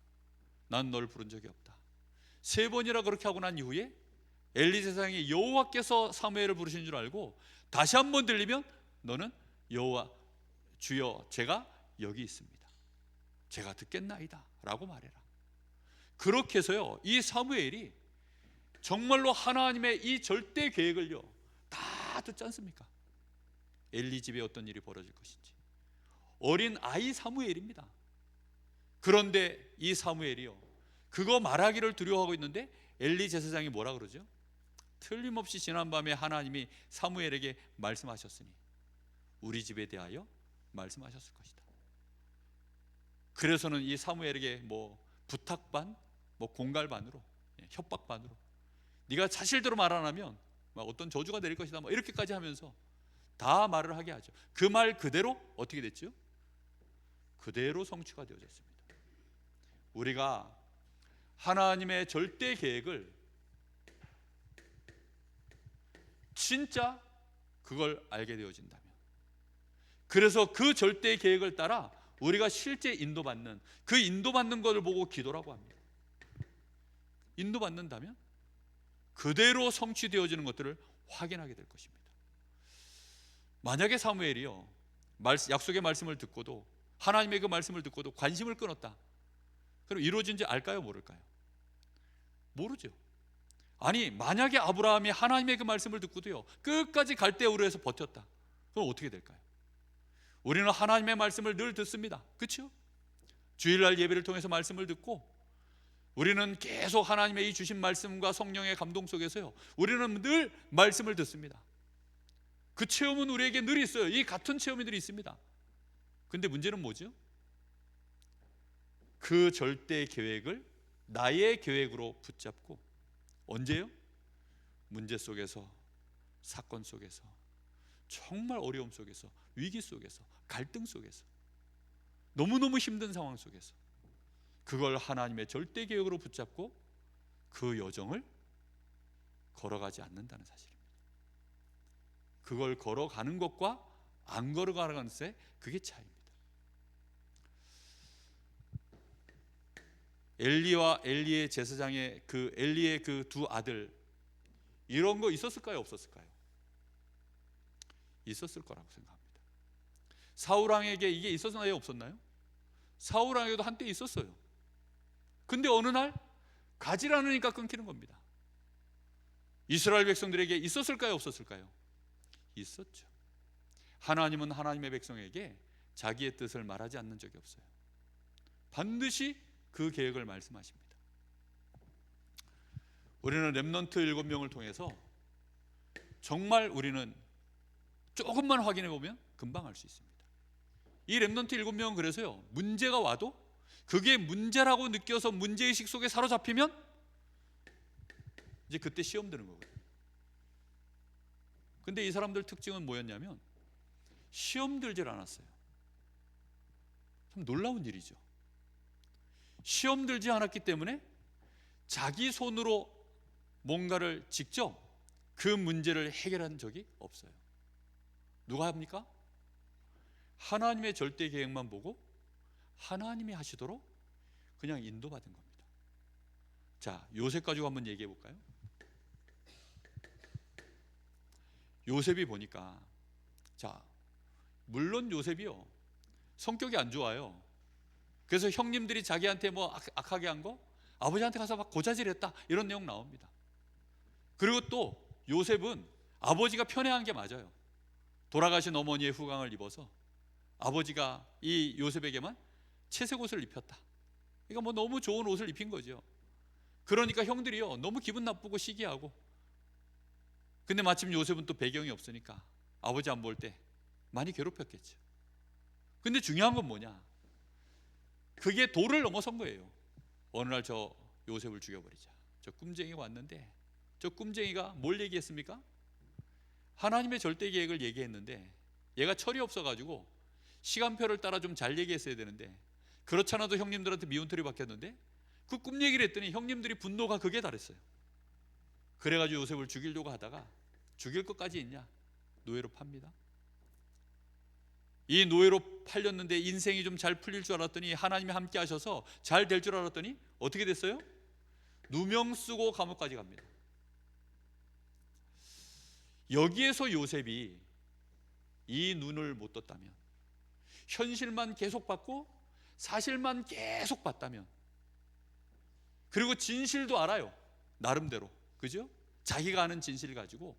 Speaker 1: 난 널 부른 적이 없다. 3번이나 그렇게 하고 난 이후에 엘리 제사장이 여호와께서 사무엘을 부르신 줄 알고 다시 한번 들리면 너는 여호와 주여 제가 여기 있습니다. 제가 듣겠나이다 라고 말해라. 그렇게 해서요 이 사무엘이 정말로 하나님의 이 절대 계획을요 다 듣지 않습니까? 엘리 집에 어떤 일이 벌어질 것인지. 어린 아이 사무엘입니다. 그런데 이 사무엘이요 그거 말하기를 두려워하고 있는데 엘리 제사장이 뭐라 그러죠? 틀림없이 지난밤에 하나님이 사무엘에게 말씀하셨으니 우리 집에 대하여 말씀하셨을 것이다. 그래서는 이 사무엘에게 뭐 부탁 반, 뭐 공갈 반으로, 협박 반으로 네가 사실대로 말 안 하면 어떤 저주가 내릴 것이다 뭐 이렇게까지 하면서 다 말을 하게 하죠. 그 말 그대로 어떻게 됐죠? 그대로 성취가 되어졌습니다. 우리가 하나님의 절대 계획을 진짜 그걸 알게 되어진다면, 그래서 그 절대 계획을 따라 우리가 실제 인도받는, 그 인도받는 것을 보고 기도라고 합니다. 인도받는다면 그대로 성취되어지는 것들을 확인하게 될 것입니다. 만약에 사무엘이요 약속의 말씀을 듣고도, 하나님의 그 말씀을 듣고도 관심을 끊었다, 그럼 이루어진지 알까요 모를까요? 모르죠. 아니 만약에 아브라함이 하나님의 그 말씀을 듣고도요 끝까지 갈대우르 해서 버텼다, 그럼 어떻게 될까요? 우리는 하나님의 말씀을 늘 듣습니다. 그렇죠? 주일날 예배를 통해서 말씀을 듣고 우리는 계속 하나님의 이 주신 말씀과 성령의 감동 속에서요 우리는 늘 말씀을 듣습니다. 그 체험은 우리에게 늘 있어요. 이 같은 체험이 늘 있습니다. 근데 문제는 뭐죠? 그 절대 계획을 나의 계획으로 붙잡고 언제요? 문제 속에서, 사건 속에서, 정말 어려움 속에서, 위기 속에서, 갈등 속에서, 너무너무 힘든 상황 속에서 그걸 하나님의 절대 계획으로 붙잡고 그 여정을 걸어가지 않는다는 사실입니다. 그걸 걸어가는 것과 안 걸어가는 것의 그게 차이입니다. 엘리와 엘리의 제사장의 그 엘리의 그 두 아들, 이런 거 있었을까요, 없었을까요? 있었을 거라고 생각합니다. 사울 왕에게 이게 있었나요, 없었나요? 사울 왕에게도 한때 있었어요. 근데 어느 날 가지 않으니까 끊기는 겁니다. 이스라엘 백성들에게 있었을까요, 없었을까요? 있었죠. 하나님은 하나님의 백성에게 자기의 뜻을 말하지 않는 적이 없어요. 반드시 그 계획을 말씀하십니다. 우리는 렘넌트 7명을 통해서 정말 우리는 조금만 확인해 보면 금방 알 수 있습니다. 이 렘넌트 7명은 그래서요, 문제가 와도 그게 문제라고 느껴서 문제의식 속에 사로잡히면 이제 그때 시험 드는 거거든요. 근데 이 사람들 특징은 뭐였냐면 시험 들질 않았어요. 참 놀라운 일이죠. 시험 들지 않았기 때문에 자기 손으로 뭔가를 직접 그 문제를 해결한 적이 없어요. 누가 합니까? 하나님의 절대 계획만 보고 하나님이 하시도록 그냥 인도받은 겁니다. 자, 요셉 가지고 한번 얘기해 볼까요? 요셉이 보니까, 자, 물론 요셉이요, 성격이 안 좋아요. 그래서 형님들이 자기한테 뭐 악하게 한 거 아버지한테 가서 막 고자질했다, 이런 내용 나옵니다. 그리고 또 요셉은 아버지가 편애한 게 맞아요. 돌아가신 어머니의 후광을 입어서 아버지가 이 요셉에게만 채색 옷을 입혔다. 그러니까 뭐 너무 좋은 옷을 입힌 거죠. 그러니까 형들이요, 너무 기분 나쁘고 시기하고. 근데 마침 요셉은 또 배경이 없으니까 아버지 안 볼 때 많이 괴롭혔겠죠. 근데 중요한 건 뭐냐, 그게 도를 넘어선 거예요. 어느 날 저 요셉을 죽여버리자. 저 꿈쟁이가 왔는데, 저 꿈쟁이가 뭘 얘기했습니까? 하나님의 절대 계획을 얘기했는데 얘가 철이 없어가지고 시간표를 따라 좀 잘 얘기했어야 되는데, 그렇지 않아도 형님들한테 미운털이 박혔는데 그 꿈 얘기를 했더니 형님들이 분노가 극에 달했어요. 그래가지고 요셉을 죽이려고 하다가 죽일 것까지 있냐, 노예로 팝니다. 이 노예로 팔렸는데 인생이 좀 잘 풀릴 줄 알았더니, 하나님이 함께 하셔서 잘 될 줄 알았더니 어떻게 됐어요? 누명 쓰고 감옥까지 갑니다. 여기에서 요셉이 이 눈을 못 떴다면, 현실만 계속 봤고 사실만 계속 봤다면, 그리고 진실도 알아요, 나름대로, 그죠? 자기가 아는 진실 가지고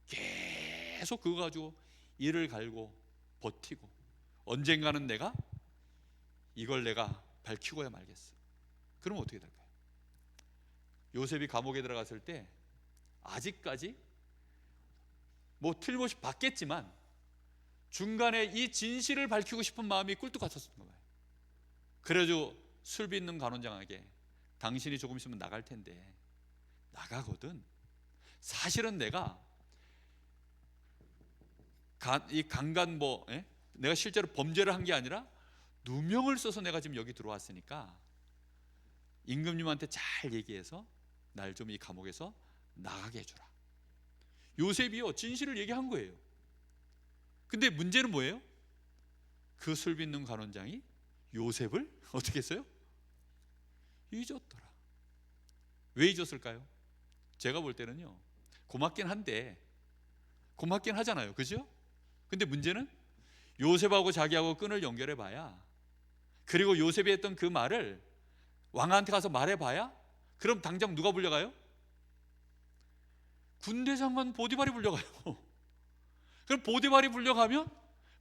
Speaker 1: 계속 그거 가지고 이를 갈고 버티고, 언젠가는 내가 이걸 내가 밝히고야 말겠어. 그러면 어떻게 될까요? 요셉이 감옥에 들어갔을 때 아직까지 뭐 틀림없이 봤겠지만 중간에 이 진실을 밝히고 싶은 마음이 꿀뚝 같았던 거예요. 그래가지고 술 빚는 간원장에게, 당신이 조금 있으면 나갈 텐데, 나가거든. 사실은 내가 이 강간 내가 실제로 범죄를 한 게 아니라 누명을 써서 내가 지금 여기 들어왔으니까 임금님한테 잘 얘기해서 날 좀 이 감옥에서 나가게 해주라. 요셉이요, 진실을 얘기한 거예요. 근데 문제는 뭐예요? 그 술 빚는 간원장이 요셉을 어떻게 했어요? 잊었더라. 왜 잊었을까요? 제가 볼 때는요, 고맙긴 한데, 고맙긴 하잖아요, 그죠? 근데 문제는 요셉하고 자기하고 끈을 연결해 봐야, 그리고 요셉이 했던 그 말을 왕한테 가서 말해 봐야, 그럼 당장 누가 불려가요? 군대 장관 보디발이 불려가요. 그럼 보디발이 불려가면,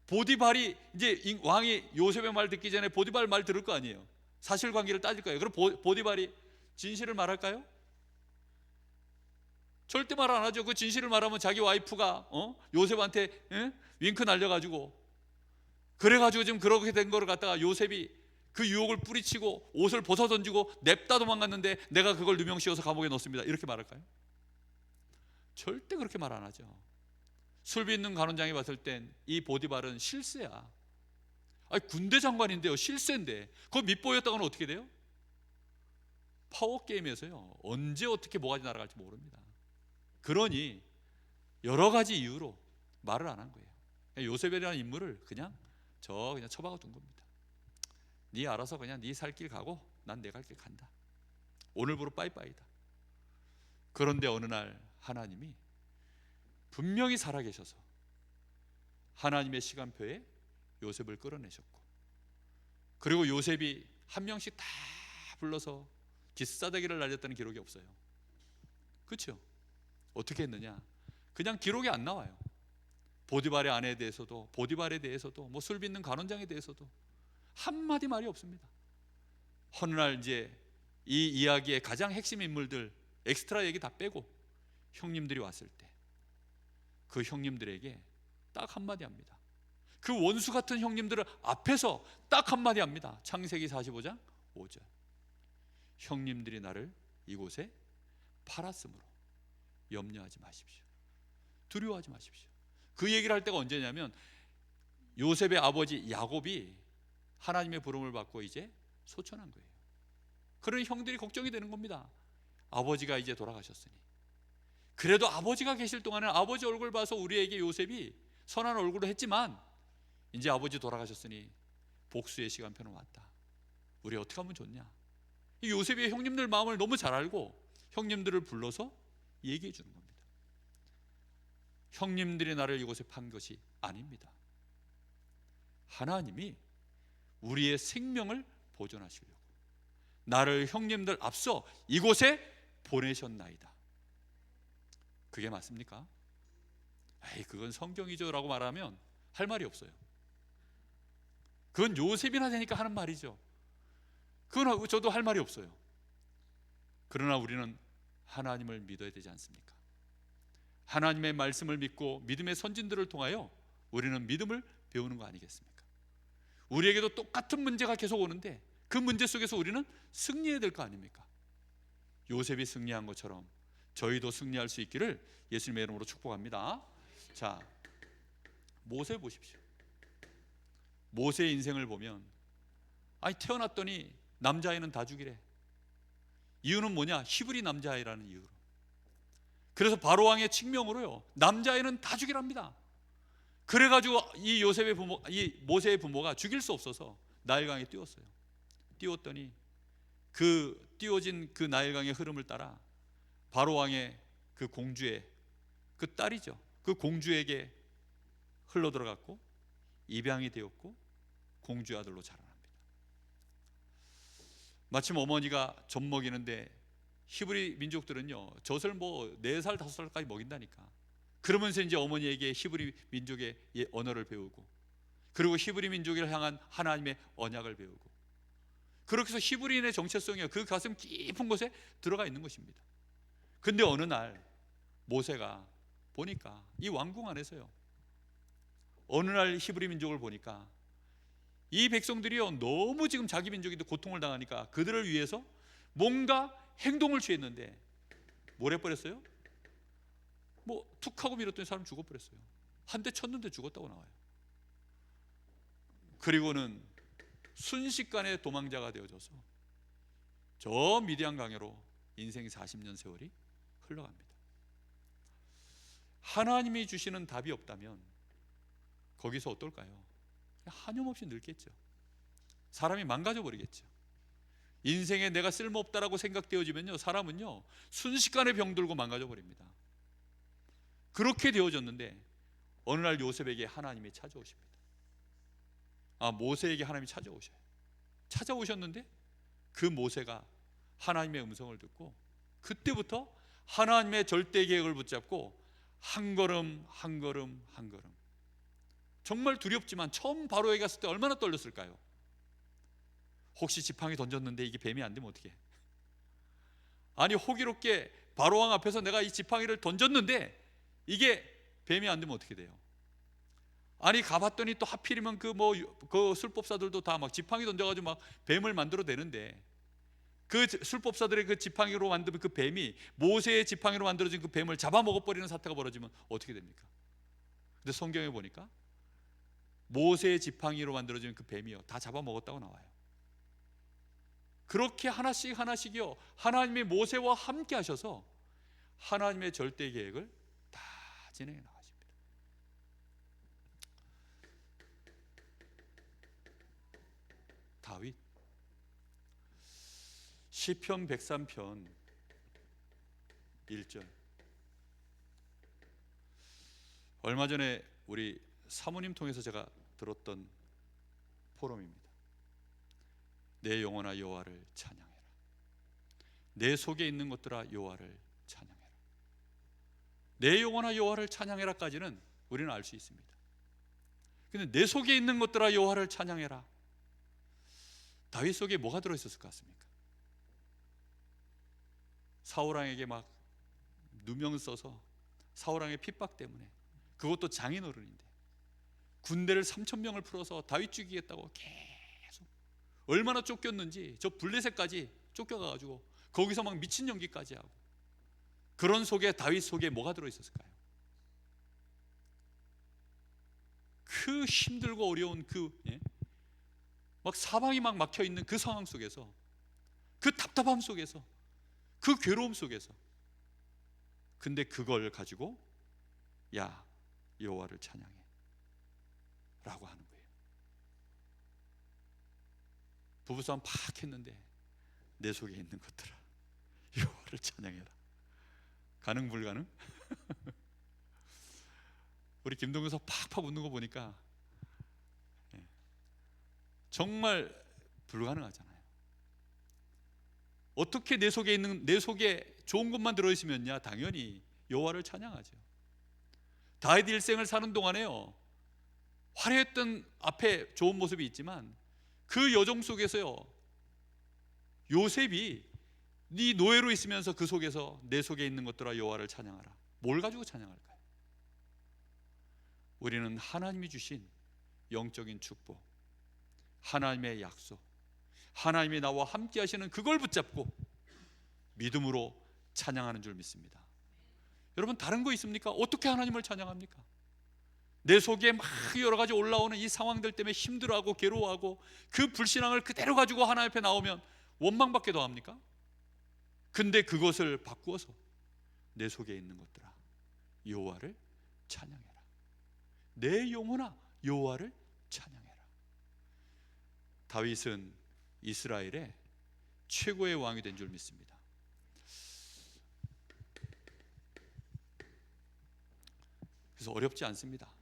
Speaker 1: 보디발이 이제 왕이 요셉의 말 듣기 전에 보디발 말 들을 거 아니에요. 사실관계를 따질 거예요. 그럼 보디발이 진실을 말할까요? 절대 말 안 하죠. 그 진실을 말하면 자기 와이프가 요셉한테 윙크 날려가지고, 그래가지고 지금 그렇게 된 거를 갖다가 요셉이 그 유혹을 뿌리치고 옷을 벗어 던지고 냅다 도망갔는데 내가 그걸 누명 씌워서 감옥에 넣습니다, 이렇게 말할까요? 절대 그렇게 말 안 하죠. 술 빚는 간원장이 봤을 땐 이 보디발은 실세야. 아니, 군대 장관인데요, 실세인데 그거 밑보였다가는 어떻게 돼요? 파워게임에서요, 언제 어떻게 뭐가 날아갈지 모릅니다. 그러니 여러 가지 이유로 말을 안 한 거예요. 요셉이라는 인물을 그냥 처박아 둔 겁니다. 네 알아서 그냥 네 살 길 가고 난 내 갈 길 간다. 오늘부로 빠이빠이다. 그런데 어느 날 하나님이 분명히 살아계셔서 하나님의 시간표에 요셉을 끌어내셨고, 그리고 요셉이 한 명씩 다 불러서 기싸대기를 날렸다는 기록이 없어요. 그렇죠? 어떻게 했느냐? 그냥 기록이 안 나와요. 보디발의 아내에 대해서도, 보디발에 대해서도, 뭐 술 빚는 간원장에 대해서도 한마디 말이 없습니다. 어느 날 이제 이 이야기의 가장 핵심 인물들 엑스트라 얘기 다 빼고 형님들이 왔을 때 그 형님들에게 딱 한마디 합니다. 그 원수 같은 형님들 앞에서 딱 한마디 합니다. 창세기 45장 5절. 형님들이 나를 이곳에 팔았으므로 염려하지 마십시오. 두려워하지 마십시오. 그 얘기를 할 때가 언제냐면 요셉의 아버지 야곱이 하나님의 부름을 받고 이제 소천한 거예요. 그러니 형들이 걱정이 되는 겁니다. 아버지가 이제 돌아가셨으니. 그래도 아버지가 계실 동안에는 아버지 얼굴 봐서 우리에게 요셉이 선한 얼굴을 했지만 이제 아버지 돌아가셨으니 복수의 시간표는 왔다. 우리 어떻게 하면 좋냐? 이 요셉이 형님들 마음을 너무 잘 알고 형님들을 불러서 얘기해 주는 겁니다. 형님들이 나를 이곳에 판 것이 아닙니다. 하나님이 우리의 생명을 보존하시려고 나를 형님들 앞서 이곳에 보내셨나이다. 그게 맞습니까? 에이, 그건 성경이죠 라고 말하면 할 말이 없어요. 그건 요셉이나 되니까 하는 말이죠. 그건 저도 할 말이 없어요. 그러나 우리는 하나님을 믿어야 되지 않습니까? 하나님의 말씀을 믿고 믿음의 선진들을 통하여 우리는 믿음을 배우는 거 아니겠습니까? 우리에게도 똑같은 문제가 계속 오는데 그 문제 속에서 우리는 승리해야 될 거 아닙니까? 요셉이 승리한 것처럼 저희도 승리할 수 있기를 예수님의 이름으로 축복합니다. 자, 모세 보십시오. 모세의 인생을 보면 태어났더니 남자아이는 다 죽이래. 이유는 뭐냐? 히브리 남자아이라는 이유로. 그래서 바로왕의 칙명으로요, 남자아이는 다 죽이랍니다. 그래가지고 이 요셉의 부모, 이 모세의 부모가 죽일 수 없어서 나일강에 띄웠어요. 띄웠더니 그 띄워진 그 나일강의 흐름을 따라 바로왕의 그 공주의 그 딸이죠, 그 공주에게 흘러 들어갔고 입양이 되었고 공주의 아들로 자라납니다. 마침 어머니가 젖 먹이는데 히브리 민족들은요 젖을 뭐 4살 5살까지 먹인다니까. 그러면서 이제 어머니에게 히브리 민족의 언어를 배우고, 그리고 히브리 민족을 향한 하나님의 언약을 배우고, 그렇게 해서 히브리인의 정체성이 그 가슴 깊은 곳에 들어가 있는 것입니다. 근데 어느 날 모세가 보니까 이 왕궁 안에서요, 어느 날 히브리 민족을 보니까 이 백성들이요 너무 지금 자기 민족이 고통을 당하니까 그들을 위해서 뭔가 행동을 취했는데 뭘 해버렸어요? 뭐 툭 하고 밀었더니 사람 죽어버렸어요. 한 대 쳤는데 죽었다고 나와요. 그리고는 순식간에 도망자가 되어져서 저 미디안 강으로 인생이 40년 세월이 흘러갑니다. 하나님이 주시는 답이 없다면 거기서 어떨까요? 한염없이 늙겠죠. 사람이 망가져 버리겠죠. 인생에 내가 쓸모없다라고 생각되어지면요, 사람은요 순식간에 병들고 망가져 버립니다. 그렇게 되어졌는데 어느 날 요셉에게 하나님이 찾아오십니다. 모세에게 하나님이 찾아오셨는데 그 모세가 하나님의 음성을 듣고 그때부터 하나님의 절대 계획을 붙잡고 한 걸음 한 걸음 한 걸음, 정말 두렵지만 처음 바로에게 갔을 때 얼마나 떨렸을까요? 혹시 지팡이 던졌는데 이게 뱀이 안 되면 어떻게 해? 아니 호기롭게 바로왕 앞에서 내가 이 지팡이를 던졌는데 이게 뱀이 안 되면 어떻게 돼요? 아니 가봤더니 또 하필이면 그 술법사들도 다 막 지팡이 던져가지고 막 뱀을 만들어내는데 그 술법사들의 그 지팡이로 만든 그 뱀이 모세의 지팡이로 만들어진 그 뱀을 잡아먹어버리는 사태가 벌어지면 어떻게 됩니까? 근데 성경에 보니까 모세의 지팡이로 만들어진 그 뱀이요 다 잡아먹었다고 나와요. 그렇게 하나씩 하나씩이요 하나님이 모세와 함께 하셔서 하나님의 절대 계획을 다 진행해 나가십니다. 다윗 시편 103편 1절. 얼마 전에 우리 사모님 통해서 제가 들었던 포럼입니다. 내 영혼아 여호와를 찬양해라. 내 속에 있는 것들아 여호와를 찬양해라. 내 영혼아 여호와를 찬양해라까지는 우리는 알 수 있습니다. 근데 내 속에 있는 것들아 여호와를 찬양해라. 다윗 속에 뭐가 들어있었을 것 같습니까? 사울왕에게 막 누명 써서 사울왕의 핍박 때문에, 그것도 장인어른인데 군대를 3,000명을 풀어서 다윗 죽이겠다고 계속 얼마나 쫓겼는지 저 블레셋까지 쫓겨가가지고 거기서 막 미친 연기까지 하고, 그런 속에 다윗 속에 뭐가 들어있었을까요? 그 힘들고 어려운 막 사방이 막 막혀있는 그 상황 속에서, 그 답답함 속에서, 그 괴로움 속에서, 근데 그걸 가지고 야 여호와를 찬양해 라고 하는 거예요. 부부싸움 팍 했는데 내 속에 있는 것들아 여호와를 찬양해라. 가능 불가능? 우리 김동규서 팍팍 웃는 거 보니까 정말 불가능하잖아요. 어떻게 내 속에 좋은 것만 들어있으면야 당연히 여호와를 찬양하죠. 다윗 일생을 사는 동안에요, 화려했던 앞에 좋은 모습이 있지만 그 여정 속에서요, 요셉이 네 노예로 있으면서 그 속에서 내 속에 있는 것들아 여호와를 찬양하라. 뭘 가지고 찬양할까요? 우리는 하나님이 주신 영적인 축복, 하나님의 약속, 하나님이 나와 함께 하시는 그걸 붙잡고 믿음으로 찬양하는 줄 믿습니다. 여러분, 다른 거 있습니까? 어떻게 하나님을 찬양합니까? 내 속에 막 여러 가지 올라오는 이 상황들 때문에 힘들어하고 괴로워하고 그 불신앙을 그대로 가지고 하나님 앞에 나오면 원망받게 더 합니까? 근데 그것을 바꾸어서 내 속에 있는 것들아 여호와를 찬양해라. 내 영혼아 여호와를 찬양해라. 다윗은 이스라엘의 최고의 왕이 된 줄 믿습니다. 그래서 어렵지 않습니다.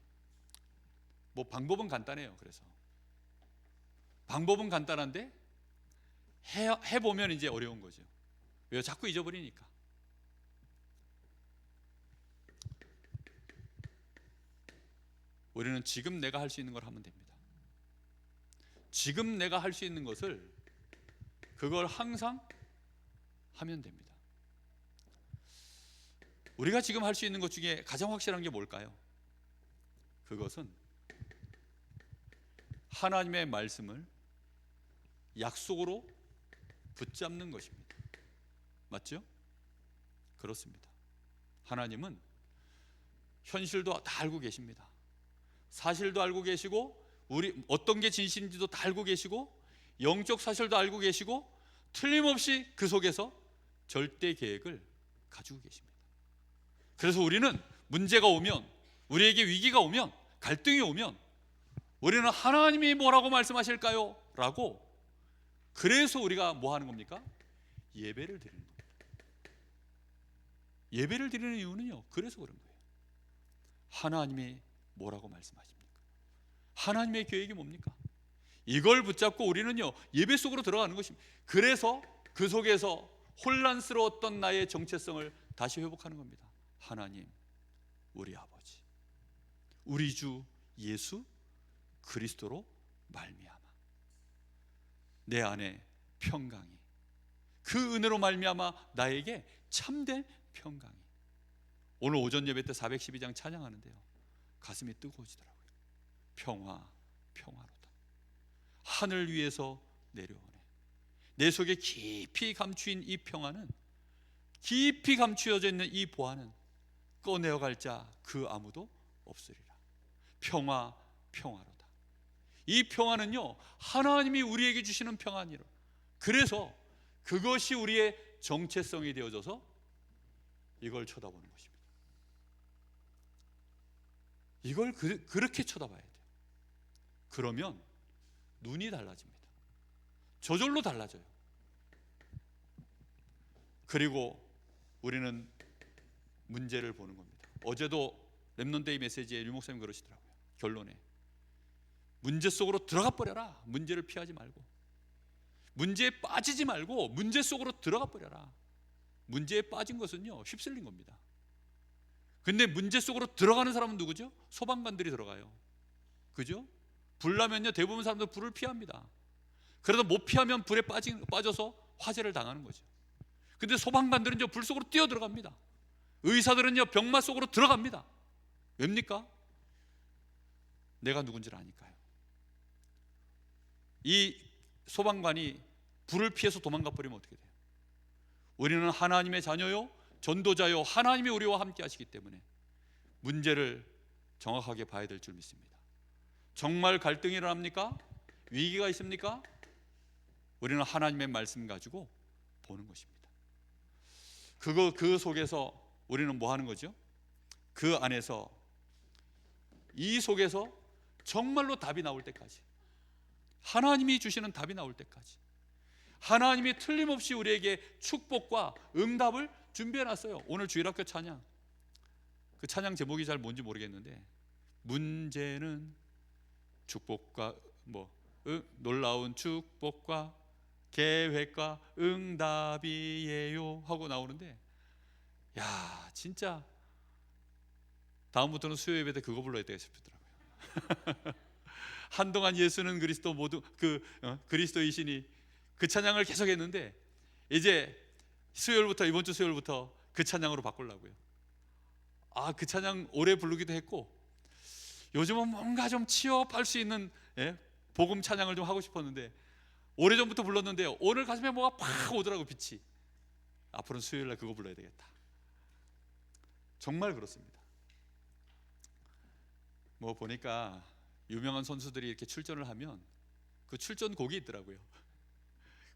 Speaker 1: 뭐 방법은 간단해요. 그래서 방법은 간단한데 해보면 이제 어려운 거죠. 왜? 자꾸 잊어버리니까. 우리는 지금 내가 할 수 있는 걸 하면 됩니다. 지금 내가 할 수 있는 것을, 그걸 항상 하면 됩니다. 우리가 지금 할 수 있는 것 중에 가장 확실한 게 뭘까요? 그것은 하나님의 말씀을 약속으로 붙잡는 것입니다. 맞죠? 그렇습니다. 하나님은 현실도 다 알고 계십니다. 사실도 알고 계시고, 우리 어떤 게 진실인지도 다 알고 계시고, 영적 사실도 알고 계시고, 틀림없이 그 속에서 절대 계획을 가지고 계십니다. 그래서 우리는 문제가 오면, 우리에게 위기가 오면, 갈등이 오면 우리는 하나님이 뭐라고 말씀하실까요? 라고, 그래서 우리가 뭐 하는 겁니까? 예배를 드리는 겁니다. 예배를 드리는 이유는요, 그래서 그런 거예요. 하나님이 뭐라고 말씀하십니까? 하나님의 계획이 뭡니까? 이걸 붙잡고 우리는요 예배 속으로 들어가는 것입니다. 그래서 그 속에서 혼란스러웠던 나의 정체성을 다시 회복하는 겁니다. 하나님, 우리 아버지, 우리 주 예수 그리스도로 말미암아 내 안에 평강이, 그 은혜로 말미암아 나에게 참된 평강이. 오늘 오전 예배 때 412장 찬양하는데요, 가슴이 뜨거워지더라고요. 평화, 평화로다. 하늘 위에서 내려오네. 내 속에 깊이 감추인 이 평화는, 깊이 감추어져 있는 이 보안은 꺼내어갈 자 그 아무도 없으리라. 평화, 평화로다. 이 평화는요 하나님이 우리에게 주시는 평안이라. 그래서 그것이 우리의 정체성이 되어져서 이걸 쳐다보는 것입니다. 이걸 그렇게 쳐다봐야 돼요. 그러면 눈이 달라집니다. 저절로 달라져요. 그리고 우리는 문제를 보는 겁니다. 어제도 렘넌트데이 메시지에 류 목사님 그러시더라고요. 결론에 문제 속으로 들어가 버려라. 문제를 피하지 말고, 문제에 빠지지 말고 문제 속으로 들어가 버려라. 문제에 빠진 것은요, 휩쓸린 겁니다. 근데 문제 속으로 들어가는 사람은 누구죠? 소방관들이 들어가요. 그죠? 불 나면요, 대부분 사람들 불을 피합니다. 그래도 못 피하면 불에 빠져서 화재를 당하는 거죠. 근데 소방관들은요, 불 속으로 뛰어 들어갑니다. 의사들은요, 병마 속으로 들어갑니다. 왜입니까? 내가 누군지를 아니까요. 이 소방관이 불을 피해서 도망가 버리면 어떻게 돼요? 우리는 하나님의 자녀요, 전도자요, 하나님이 우리와 함께 하시기 때문에 문제를 정확하게 봐야 될 줄 믿습니다. 정말 갈등이 일어납니까? 위기가 있습니까? 우리는 하나님의 말씀 가지고 보는 것입니다. 그 속에서 우리는 뭐 하는 거죠? 그 안에서, 이 속에서 정말로 답이 나올 때까지, 하나님이 주시는 답이 나올 때까지, 하나님이 틀림없이 우리에게 축복과 응답을 준비해 놨어요. 오늘 주일학교 찬양, 그 찬양 제목이 잘 뭔지 모르겠는데, 문제는 축복과 놀라운 축복과 계획과 응답이에요 하고 나오는데, 야, 진짜 다음부터는 수요 예배 때 그거 불러야 되겠 싶더라고요. 한동안 예수는 그리스도 모두 그리스도이시니 그 찬양을 계속 했는데, 이제 수요일부터, 이번 주 수요일부터 그 찬양으로 바꾸려고요. 그 찬양 오래 부르기도 했고, 요즘은 뭔가 좀 취업할 수 있는 복음 찬양을 좀 하고 싶었는데, 오래전부터 불렀는데 오늘 가슴에 뭐가 팍 오더라고, 빛이. 앞으로는 수요일날 그거 불러야 되겠다. 정말 그렇습니다. 보니까 유명한 선수들이 이렇게 출전을 하면 그 출전곡이 있더라고요.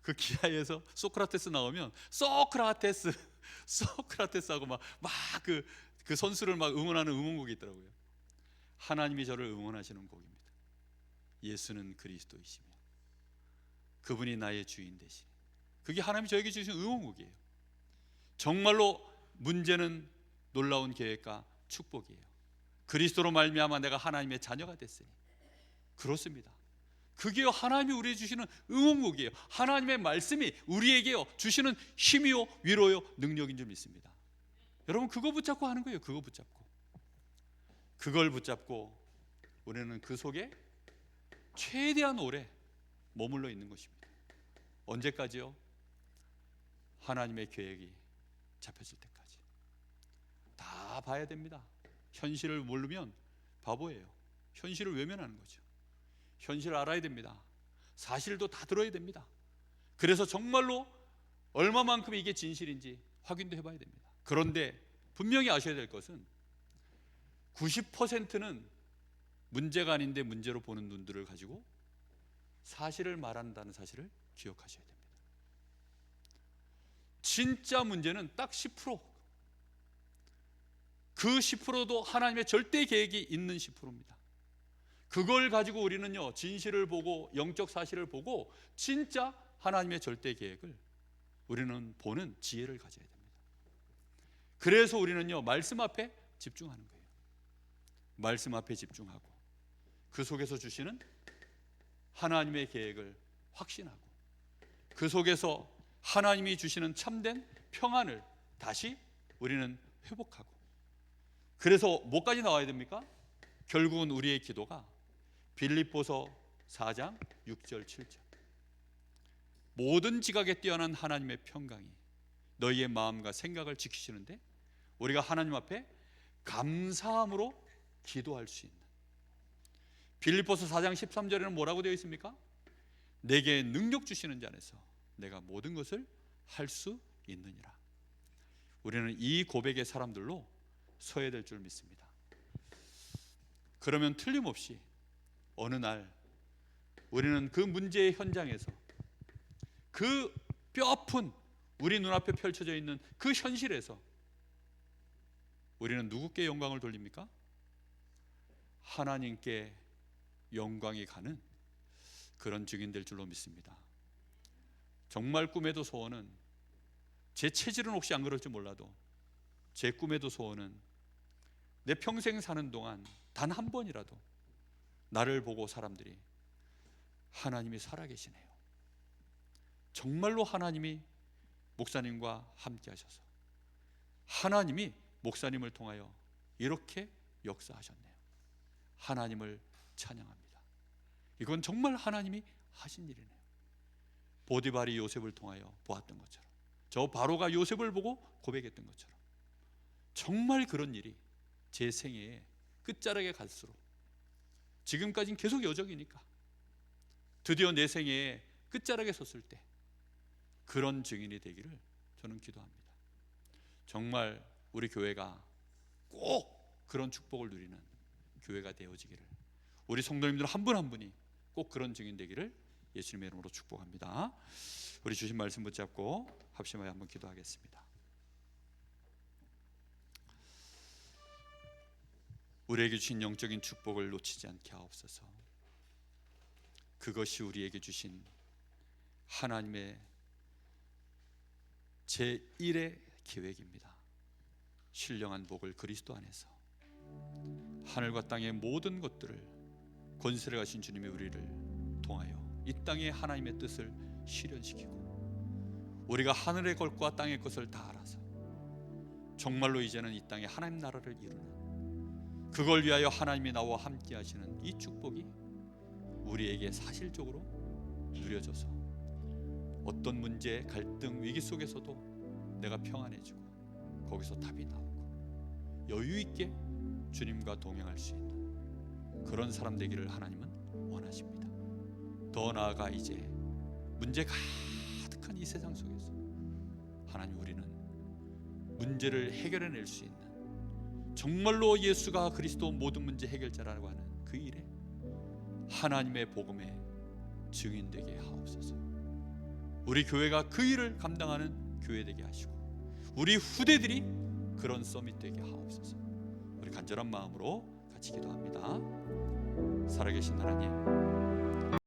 Speaker 1: 그 기아에서 소크라테스 나오면 소크라테스 하고 막 그 선수를 막 응원하는 응원곡이 있더라고요. 하나님이 저를 응원하시는 곡입니다. 예수는 그리스도이시며 그분이 나의 주인 되시. 그게 하나님이 저에게 주신 응원곡이에요. 정말로 문제는 놀라운 계획과 축복이에요. 그리스도로 말미암아 내가 하나님의 자녀가 됐으니. 그렇습니다. 그게 하나님이 우리에게 주시는 응원곡이에요. 하나님의 말씀이 우리에게 주시는 힘이요, 위로요, 능력인 줄 믿습니다. 여러분, 그거 붙잡고 하는 거예요. 그거 붙잡고, 그걸 붙잡고 우리는 그 속에 최대한 오래 머물러 있는 것입니다. 언제까지요? 하나님의 계획이 잡혀질 때까지. 다 봐야 됩니다. 현실을 모르면 바보예요. 현실을 외면하는 거죠. 현실을 알아야 됩니다. 사실도 다 들어야 됩니다. 그래서 정말로 얼마만큼 이게 진실인지 확인도 해봐야 됩니다. 그런데 분명히 아셔야 될 것은 90%는 문제가 아닌데 문제로 보는 눈들을 가지고 사실을 말한다는 사실을 기억하셔야 됩니다. 진짜 문제는 딱 10%. 그 10%도 하나님의 절대 계획이 있는 10%입니다. 그걸 가지고 우리는요, 진실을 보고 영적 사실을 보고 진짜 하나님의 절대 계획을 우리는 보는 지혜를 가져야 됩니다. 그래서 우리는요, 말씀 앞에 집중하는 거예요. 말씀 앞에 집중하고 그 속에서 주시는 하나님의 계획을 확신하고 그 속에서 하나님이 주시는 참된 평안을 다시 우리는 회복하고. 그래서 뭐까지 나와야 됩니까? 결국은 우리의 기도가 빌립보서 4장 6절 7절, 모든 지각에 뛰어난 하나님의 평강이 너희의 마음과 생각을 지키시는데 우리가 하나님 앞에 감사함으로 기도할 수 있는. 빌립보서 4장 13절에는 뭐라고 되어 있습니까? 내게 능력 주시는 자 안에서 내가 모든 것을 할 수 있느니라. 우리는 이 고백의 사람들로 서야 될 줄 믿습니다. 그러면 틀림없이 어느 날 우리는 그 문제의 현장에서, 그 뼈아픈 우리 눈앞에 펼쳐져 있는 그 현실에서 우리는 누구께 영광을 돌립니까? 하나님께 영광이 가는 그런 증인 될 줄로 믿습니다. 정말 꿈에도 소원은, 제 체질은 혹시 안 그럴지 몰라도 제 꿈에도 소원은 내 평생 사는 동안 단 한 번이라도 나를 보고 사람들이 하나님이 살아계시네요, 정말로 하나님이 목사님과 함께 하셔서 하나님이 목사님을 통하여 이렇게 역사하셨네요, 하나님을 찬양합니다. 이건 정말 하나님이 하신 일이네요. 보디발이 요셉을 통하여 보았던 것처럼, 저 바로가 요셉을 보고 고백했던 것처럼, 정말 그런 일이 제 생애에 끝자락에 갈수록, 지금까지는 계속 여정이니까 드디어 내 생애에 끝자락에 섰을 때 그런 증인이 되기를 저는 기도합니다. 정말 우리 교회가 꼭 그런 축복을 누리는 교회가 되어지기를, 우리 성도님들 한 분 한 분이 꼭 그런 증인 되기를 예수님의 이름으로 축복합니다. 우리 주신 말씀 붙잡고 합심하여 한번 기도하겠습니다. 우리에게 주신 영적인 축복을 놓치지 않게 하옵소서. 그것이 우리에게 주신 하나님의 제1의 계획입니다. 신령한 복을 그리스도 안에서, 하늘과 땅의 모든 것들을 권세를 가신 주님이 우리를 통하여 이 땅에 하나님의 뜻을 실현시키고, 우리가 하늘의 것과 땅의 것을 다 알아서 정말로 이제는 이 땅에 하나님 나라를 이루는, 그걸 위하여 하나님이 나와 함께 하시는 이 축복이 우리에게 사실적으로 누려져서 어떤 문제, 갈등, 위기 속에서도 내가 평안해지고 거기서 답이 나오고 여유 있게 주님과 동행할 수 있는 그런 사람 되기를 하나님은 원하십니다. 더 나아가 이제 문제 가득한 이 세상 속에서 하나님, 우리는 문제를 해결해낼 수 있는, 정말로 예수가 그리스도 모든 문제 해결자라고 하는 그 일에 하나님의 복음의 증인되게 하옵소서. 우리 교회가 그 일을 감당하는 교회 되게 하시고, 우리 후대들이 그런 서밋 되게 하옵소서. 우리 간절한 마음으로 같이 기도합니다. 살아계신 하나님,